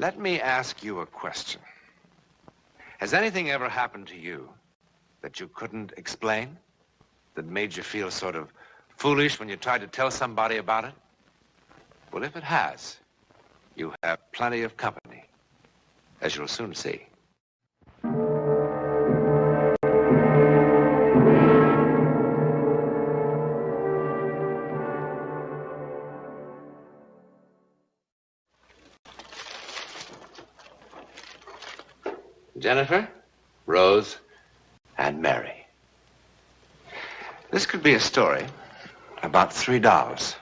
Let me ask you a question. Has anything ever happened to you that you couldn't explain? That made you feel sort of foolish when you tried to tell somebody about it? Well, if it has, you have plenty of company, as you'll soon see. Jennifer, Rose, and Mary. This could be a story about 3 dolls.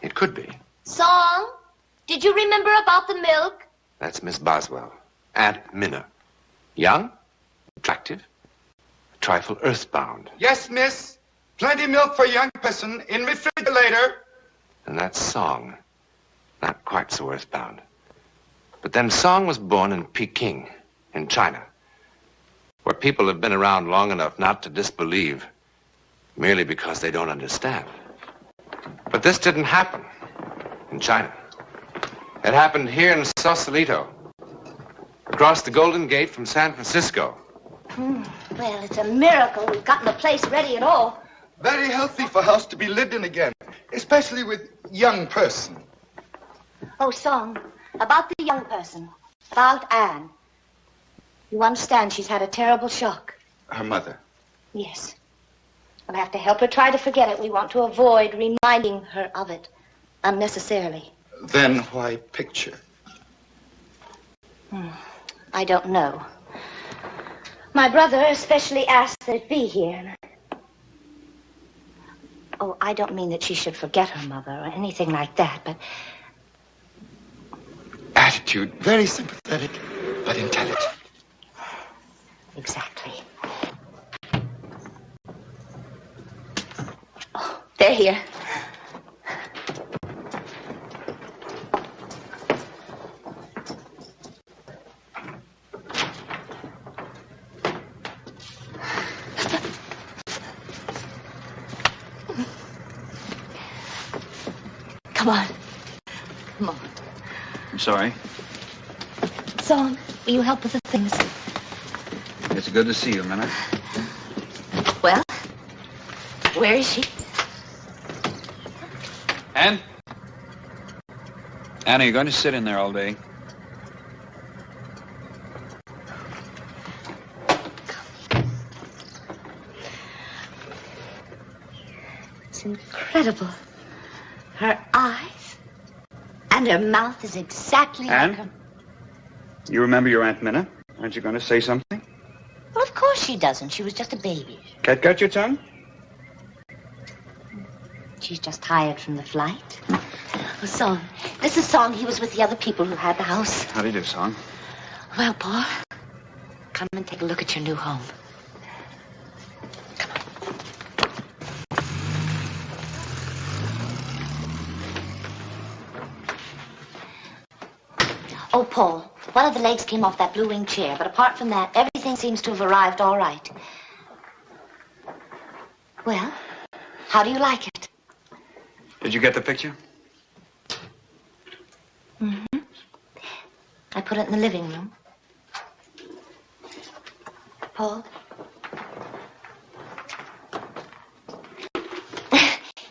It could be. Song, did you remember about the milk? That's Miss Boswell, Aunt Minna. Young, attractive, a trifle earthbound. Yes, miss. Plenty milk for a young person in refrigerator. And that's Song, not quite so earthbound. But then Song was born in Peking, in China, where people have been around long enough not to disbelieve merely because they don't understand. But this didn't happen in China. It happened here in Sausalito, across the Golden Gate from San Francisco. Well, it's a miracle we've gotten the place ready at all. Very healthy for house to be lived in again, especially with young person. Oh, Song, about the young person, about Anne. You understand she's had a terrible shock. Her mother. Yes. We'll have to help her try to forget it. We want to avoid reminding her of it unnecessarily. Then why picture? I don't know. My brother especially asked that it be here. Oh, I don't mean that she should forget her mother or anything like that, but... Attitude, very sympathetic, but intelligent. Exactly. Oh, they're here. Come on. Come on. I'm sorry. Song, will you help with the things? It's good to see you, Minna. Well, where is she? Anne? Anne, are you going to sit in there all day? It's incredible. Her eyes and her mouth is exactly like her. Anne? You remember your Aunt Minna? Aren't you going to say something? Well, of course she doesn't. She was just a baby. Cat got your tongue? She's just tired from the flight. Oh, Song. This is Song. He was with the other people who had the house. How do you do, Song? Well, Paul, come and take a look at your new home. Come on. Oh, Paul, one of the legs came off that blue wing chair, but apart from that, everything seems to have arrived all right. Well, how do you like it? Did you get the picture? Mm-hmm. I put it in the living room. Paul?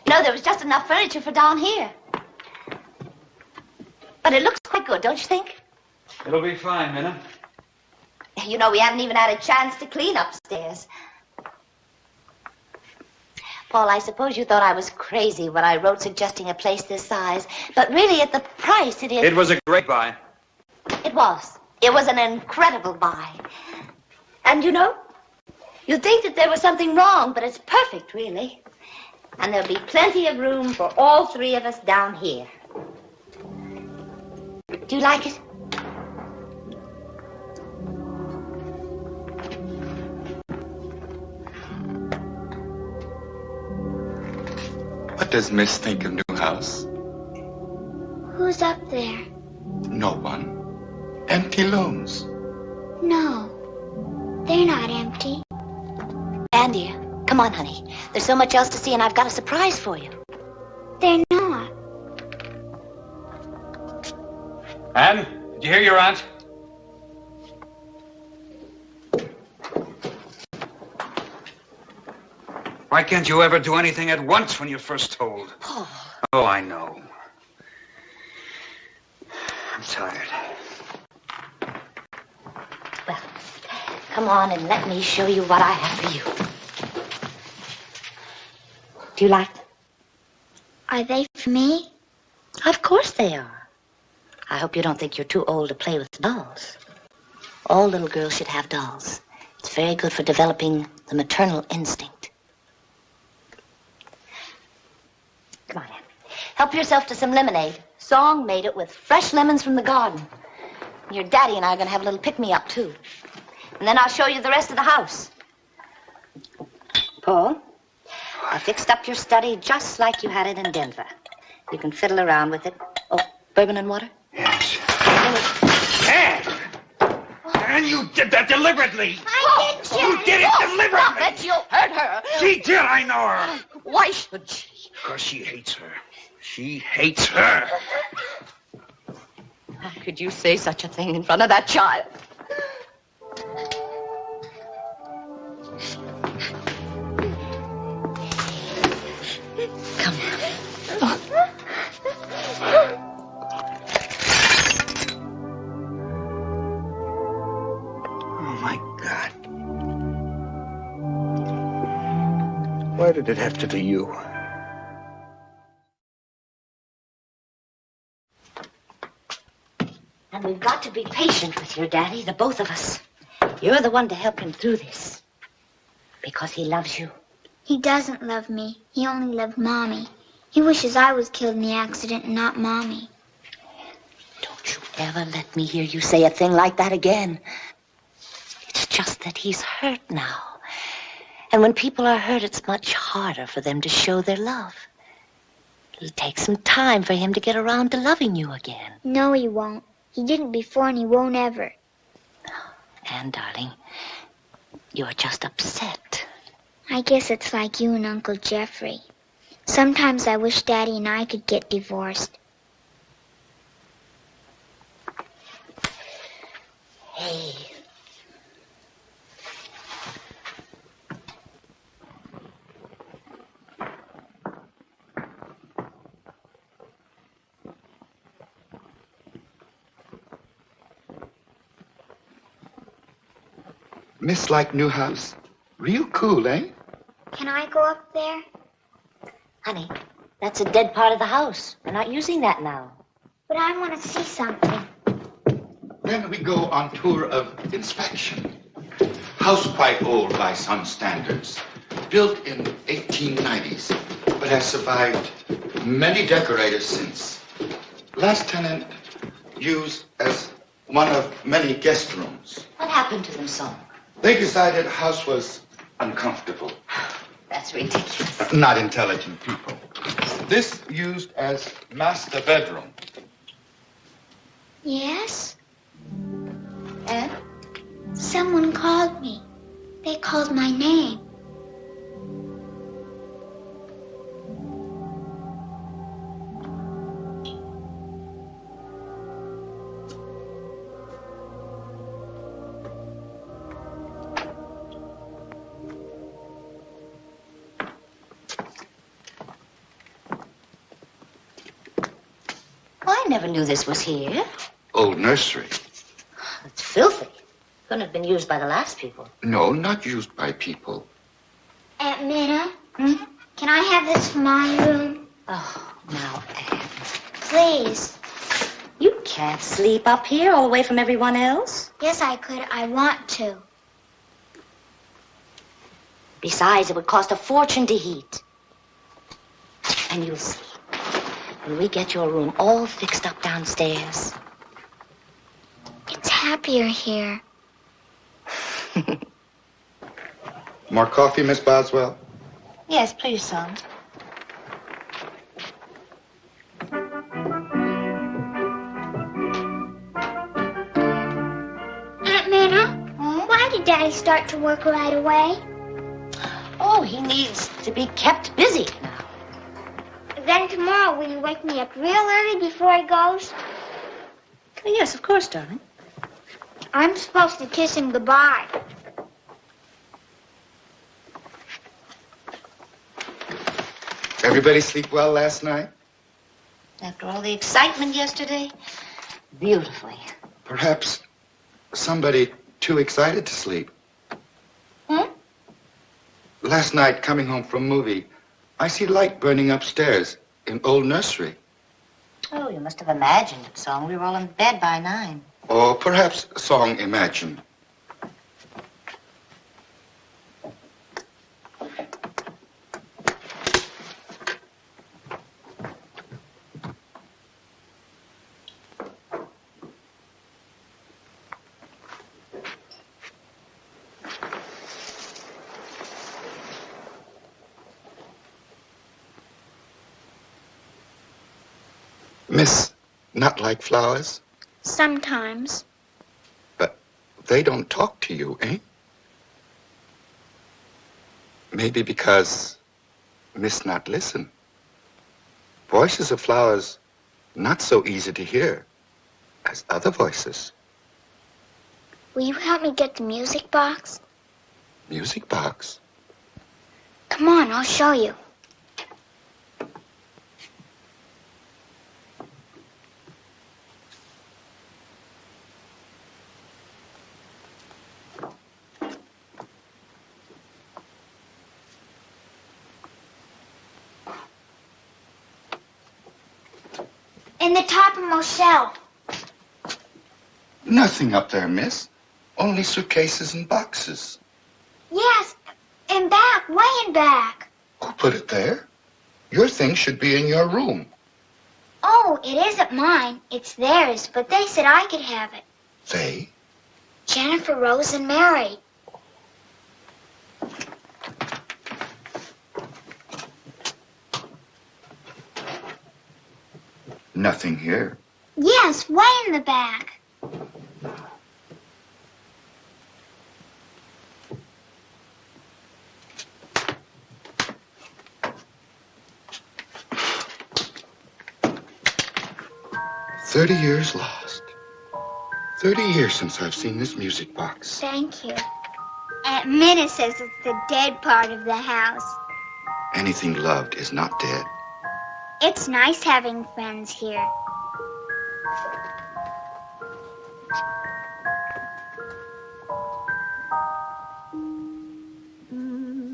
No, there was just enough furniture for down here. But it looks quite good, don't you think? It'll be fine, Minna. You know, we haven't even had a chance to clean upstairs. Paul, I suppose you thought I was crazy when I wrote suggesting a place this size. But really, at the price, it is... It was a great buy. It was. It was an incredible buy. And you know, you'd think that there was something wrong, but it's perfect, really. And there'll be plenty of room for all 3 of us down here. Do you like it? What does Miss think of new house? Who's up there? No one. Empty looms. No, they're not empty. Andy, come on, honey. There's so much else to see, and I've got a surprise for you. They're not. Anne, did you hear your aunt? Why can't you ever do anything at once when you're first told? Paul. Oh, I know. I'm tired. Well, come on and let me show you what I have for you. Do you like them? Are they for me? Of course they are. I hope you don't think you're too old to play with dolls. All little girls should have dolls. It's very good for developing the maternal instinct. Come on, Anne. Help yourself to some lemonade. Song made it with fresh lemons from the garden. Your daddy and I are going to have a little pick-me-up, too. And then I'll show you the rest of the house. Paul, I fixed up your study just like you had it in Denver. You can fiddle around with it. Oh, bourbon and water? Yes. Anne! Anne, you did that deliberately. I did, You did it deliberately. Stop it. You'll hurt her. She did, I know her. Why should she? Because she hates her. She hates her. How could you say such a thing in front of that child? Come on. Oh, my God. Why did it have to be you? And we've got to be patient with your daddy, the both of us. You're the one to help him through this. Because he loves you. He doesn't love me. He only loved Mommy. He wishes I was killed in the accident and not Mommy. Don't you ever let me hear you say a thing like that again. It's just that he's hurt now. And when people are hurt, it's much harder for them to show their love. It'll take some time for him to get around to loving you again. No, he won't. He didn't before and he won't ever. Anne, darling, you're just upset. I guess it's like you and Uncle Jeffrey. Sometimes I wish Daddy and I could get divorced. Hey. Miss like new house. Real cool, eh? Can I go up there? Honey, that's a dead part of the house. We're not using that now. But I want to see something. Then we go on tour of inspection. House quite old by some standards. Built in 1890s, but has survived many decorators since. Last tenant used as one of many guest rooms. What happened to them, Song? They decided the house was uncomfortable. That's ridiculous. Not intelligent people. This used as master bedroom. Yes? Anne? Someone called me. They called my name. I never knew this was here. Old nursery. It's filthy. Couldn't have been used by the last people. No, not used by people. Aunt Minna, can I have this for my room? Oh, now, Anne. Please. You can't sleep up here all away from everyone else. Yes, I could. I want to. Besides, it would cost a fortune to heat. And you'll see. When we get your room all fixed up downstairs. It's happier here. More coffee, Miss Boswell? Yes, please, son. Aunt Minna, why did Daddy start to work right away? Oh, he needs to be kept busy now. Then tomorrow will you wake me up real early before he goes? Yes, of course, darling. I'm supposed to kiss him goodbye. Everybody sleep well last night? After all the excitement yesterday, beautifully. Perhaps somebody too excited to sleep. Hmm? Last night, coming home from movie, I see light burning upstairs in old nursery. Oh, you must have imagined it, Song. We were all in bed by 9. Or perhaps Song imagined. Miss, not like flowers, Sometimes. but they don't talk to you, eh? Maybe because Miss not listen. Voices of flowers not so easy to hear as other voices. Will you help me get the music box? Music box? Come on, I'll show you. In the topmost shelf. Nothing up there, miss. Only suitcases and boxes. Yes, in back, way in back. Who put it there? Your things should be in your room. Oh, it isn't mine. It's theirs, but they said I could have it. They? Jennifer, Rose, and Mary. Nothing here. Yes, way in the back. "30 years lost. 30 years since I've seen this music box. Thank you. Aunt Minna says it's the dead part of the house. Anything loved is not dead. It's nice having friends here.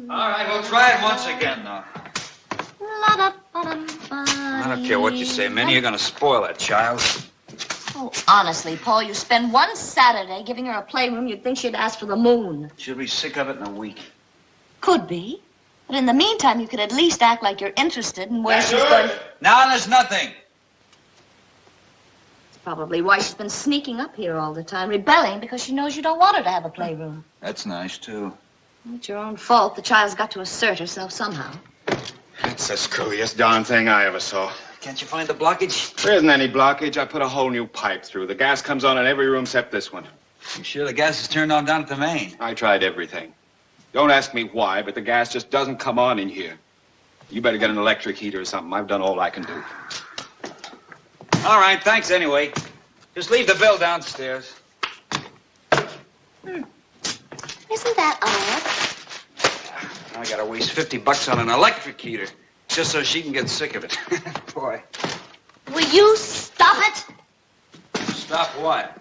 All right, we'll try it once again, though. I don't care what you say, Minnie. You're going to spoil that child. Oh, honestly, Paul, you spend one Saturday giving her a playroom, you'd think she'd ask for the moon. She'll be sick of it in a week. Could be. But in the meantime, you could at least act like you're interested in where she's going. Now there's nothing. That's probably why she's been sneaking up here all the time, rebelling because she knows you don't want her to have a playroom. That's nice, too. It's your own fault. The child's got to assert herself somehow. That's the screwiest darn thing I ever saw. Can't you find the blockage? There isn't any blockage. I put a whole new pipe through. The gas comes on in every room except this one. You sure the gas is turned on down at the main? I tried everything. Don't ask me why, but the gas just doesn't come on in here. You better get an electric heater or something. I've done all I can do. All right, thanks anyway. Just leave the bill downstairs. Isn't that odd? I gotta waste $50 on an electric heater just so she can get sick of it. Boy. Will you stop it? Stop what?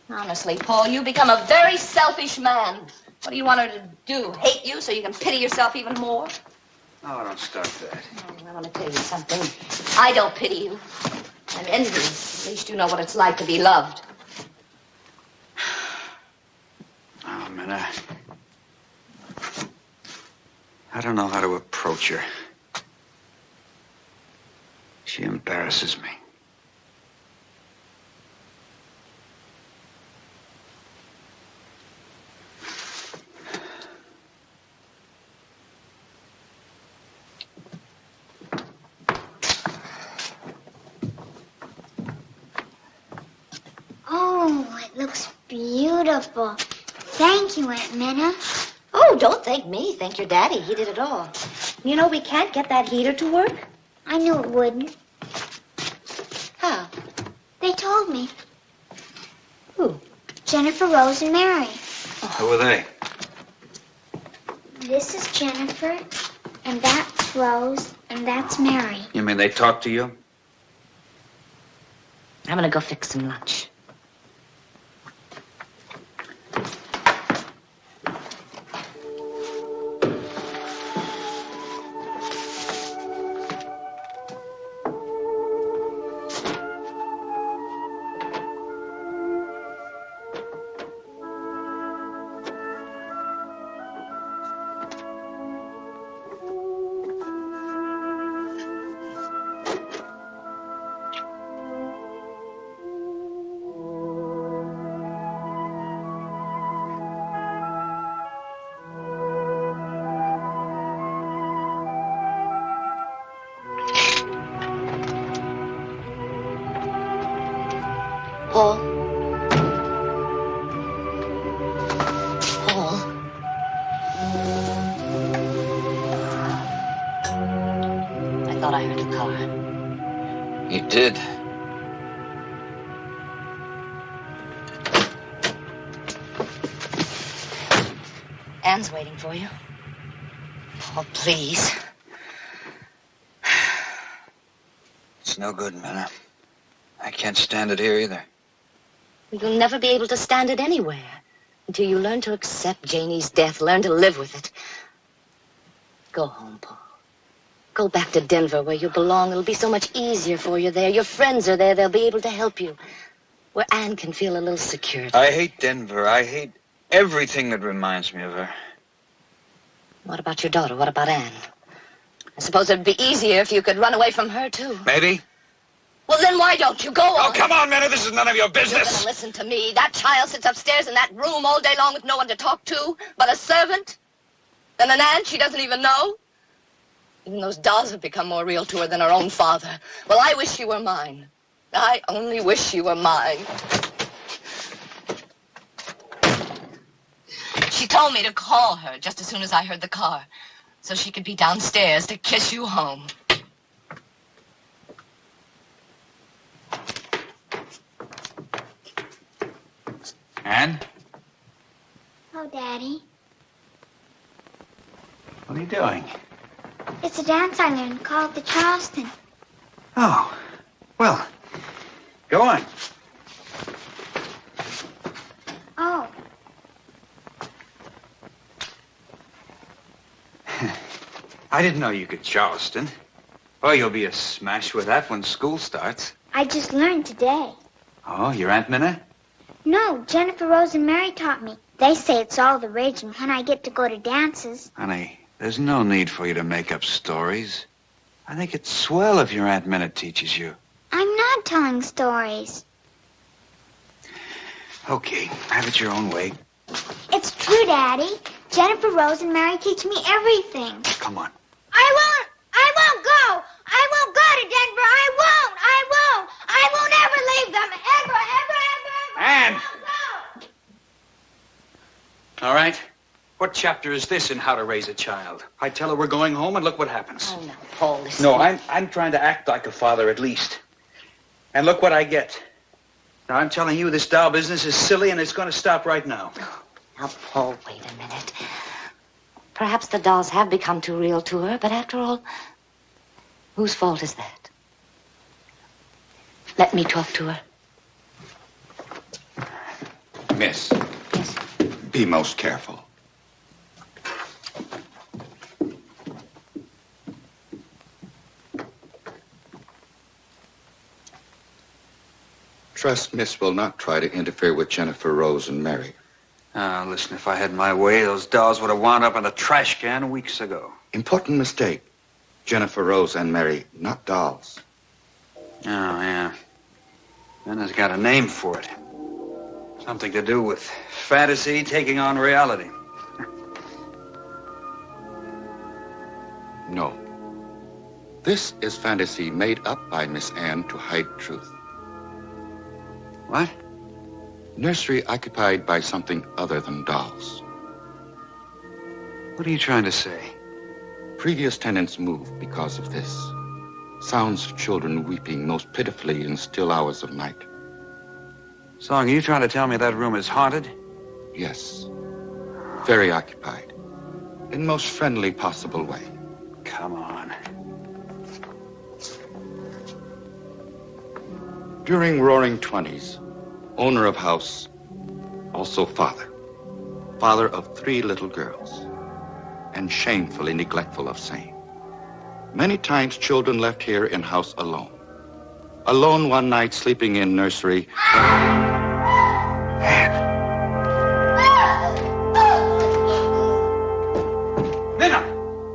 Honestly, Paul, you become a very selfish man. What do you want her to do? Hate you so you can pity yourself even more? Oh, don't start that. Oh, I want to tell you something. I don't pity you. I'm envious. At least you know what it's like to be loved. Oh, man, I don't know how to approach her. She embarrasses me. Oh, it looks beautiful. Thank you, Aunt Minna. Oh, don't thank me. Thank your daddy. He did it all. You know, we can't get that heater to work. I knew it wouldn't. How? They told me. Jennifer, Rose, and Mary. Who are they? This is Jennifer, and that's Rose, and that's Mary. You mean they talk to you? I'm gonna go fix some lunch. Paul? Paul? I thought I heard a car. You did. Anne's waiting for you. Oh, please. It's no good, Minna. I can't stand it here either. You'll never be able to stand it anywhere until you learn to accept Janie's death, learn to live with it. Go home, Paul. Go back to Denver where you belong. It'll be so much easier for you there. Your friends are there. They'll be able to help you. Where Anne can feel a little security. I hate Denver. I hate everything that reminds me of her. What about your daughter? What about Anne? I suppose it'd be easier if you could run away from her, too. Maybe. Well, then why don't you go on? Oh, come on, Minna. This is none of your You're gonna business. listen to me. That child sits upstairs in that room all day long with no one to talk to but a servant and an aunt she doesn't even know. Even those dolls have become more real to her than her own father. Well, I wish she were mine. I only wish she were mine. She told me to call her just as soon as I heard the car, so she could be downstairs to kiss you home. Anne? Oh, Daddy. What are you doing? It's a dance I learned called the Charleston. Oh, well, go on. Oh. I didn't know you could Charleston. Oh, you'll be a smash with that when school starts. I just learned today. Oh, your Aunt Minna? No, Jennifer, Rose, and Mary taught me. They say it's all the rage, and when I get to go to dances. Honey, there's no need for you to make up stories. I think it's swell if your Aunt Minna teaches you. I'm not telling stories. Okay, have it your own way. It's true, Daddy. Jennifer, Rose, and Mary teach me everything. Come on. I won't go. I won't go to Denver. I won't ever leave them. Ever. Anne! I won't go. All right. What chapter is this in How to Raise a Child? I tell her we're going home, and look what happens. Oh, no, Paul, listen. No, I'm trying to act like a father at least. And look what I get. Now, I'm telling you, this doll business is silly, and it's going to stop right now. Now, Paul, wait a minute. Perhaps the dolls have become too real to her, but after all, whose fault is that? Let me talk to her. Miss, Yes. be most careful. Trust Miss will not try to interfere with Jennifer, Rose, and Mary. Listen, if I had my way, those dolls would have wound up in the trash can weeks ago. Important mistake. Jennifer, Rose, and Mary, not dolls. Oh, yeah. Minna's got a name for it. Something to do with fantasy taking on reality. No. This is fantasy made up by Miss Anne to hide truth. What? Nursery occupied by something other than dolls. What are you trying to say? Previous tenants moved because of this. Sounds of children weeping most pitifully in still hours of night. Song, are you trying to tell me that room is haunted? Yes. Very occupied. In most friendly possible way. Come on. During Roaring 20s, owner of house, also father. Father of 3 little girls. And shamefully neglectful of same. Many times children left here in house alone. Alone one night sleeping in nursery. Minna!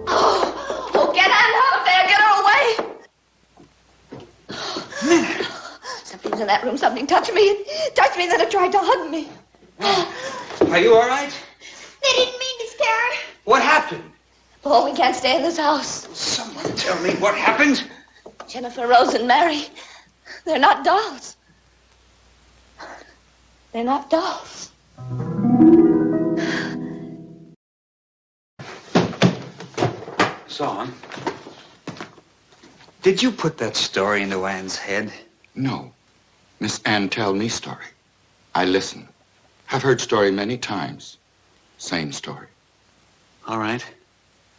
Oh, get Anne out of there. Get her away. Minna! Something's in that room. Something touched me. It touched me, then it tried to hug me. Are you all right? They didn't mean to scare her. What happened? Paul, we can't stay in this house. Someone tell me what happened. Jennifer, Rose, and Mary, they're not dolls. They're not dolls. Song, did you put that story into Anne's head? No. Miss Ann tell me story. I listen. Have heard story many times. Same story. All right.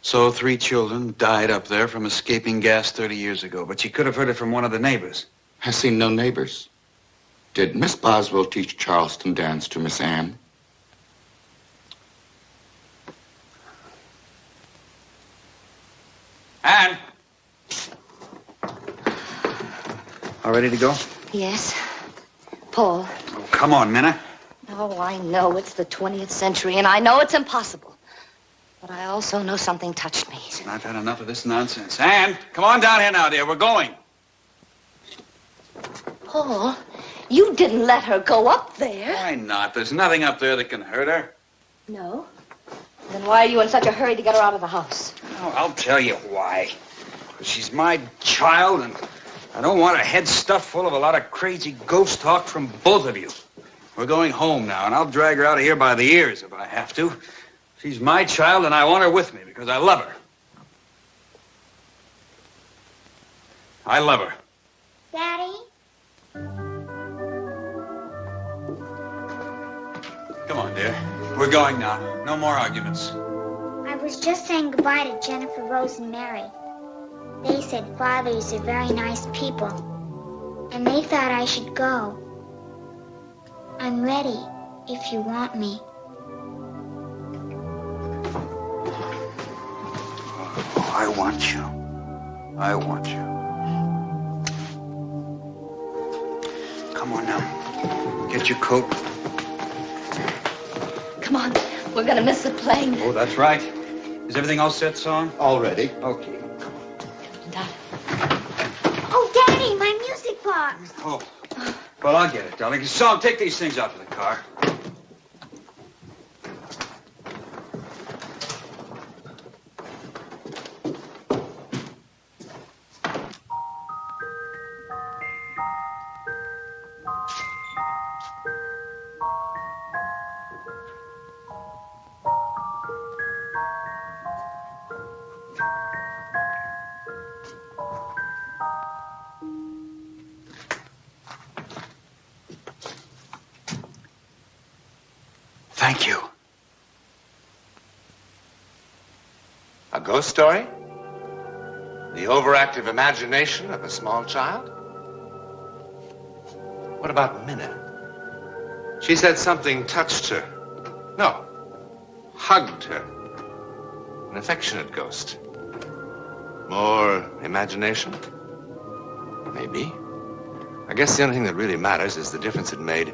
So 3 children died up there from escaping gas 30 years ago, but you could have heard it from one of the neighbors. Has seen no neighbors. Did Miss Boswell teach Charleston dance to Miss Ann? Anne! All ready to go? Yes. Paul. Oh, come on, Minna. Oh, I know it's the 20th century, and I know it's impossible. But I also know something touched me. I've had enough of this nonsense. Anne, come on down here now, dear. We're going. Paul, you didn't let her go up there. Why not? There's nothing up there that can hurt her. No? Then why are you in such a hurry to get her out of the house? Oh, I'll tell you why. 'Cause she's my child, and I don't want her head stuffed full of a lot of crazy ghost talk from both of you. We're going home now, and I'll drag her out of here by the ears if I have to. She's my child, and I want her with me because I love her. I love her. Daddy? Come on, dear. We're going now. No more arguments. I was just saying goodbye to Jennifer, Rose, and Mary. They said fathers are very nice people, and they thought I should go. I'm ready, if you want me. Oh, I want you. I want you. Come on now. Get your coat. Come on. We're going to miss the plane. Oh, that's right. Is everything all set, Song? All ready. Okay. Oh, Daddy, my music box. Oh. Well, I'll get it, darling. Song, take these things out to the car. Thank you. A ghost story? The overactive imagination of a small child? What about Minna? She said something touched her. No, hugged her. An affectionate ghost. More imagination? Maybe. I guess the only thing that really matters is the difference it made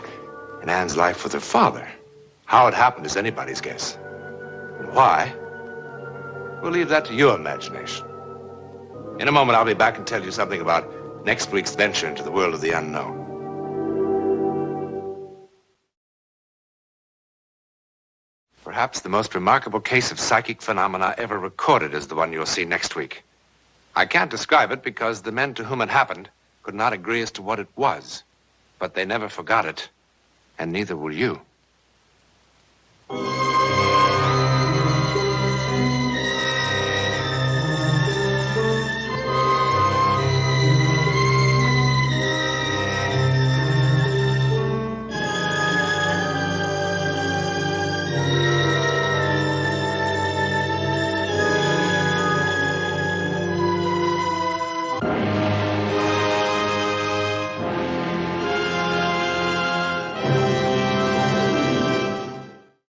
in Anne's life with her father. How it happened is anybody's guess. And why? We'll leave that to your imagination. In a moment, I'll be back and tell you something about next week's venture into the world of the unknown. Perhaps the most remarkable case of psychic phenomena ever recorded is the one you'll see next week. I can't describe it because the men to whom it happened could not agree as to what it was. But they never forgot it, and neither will you.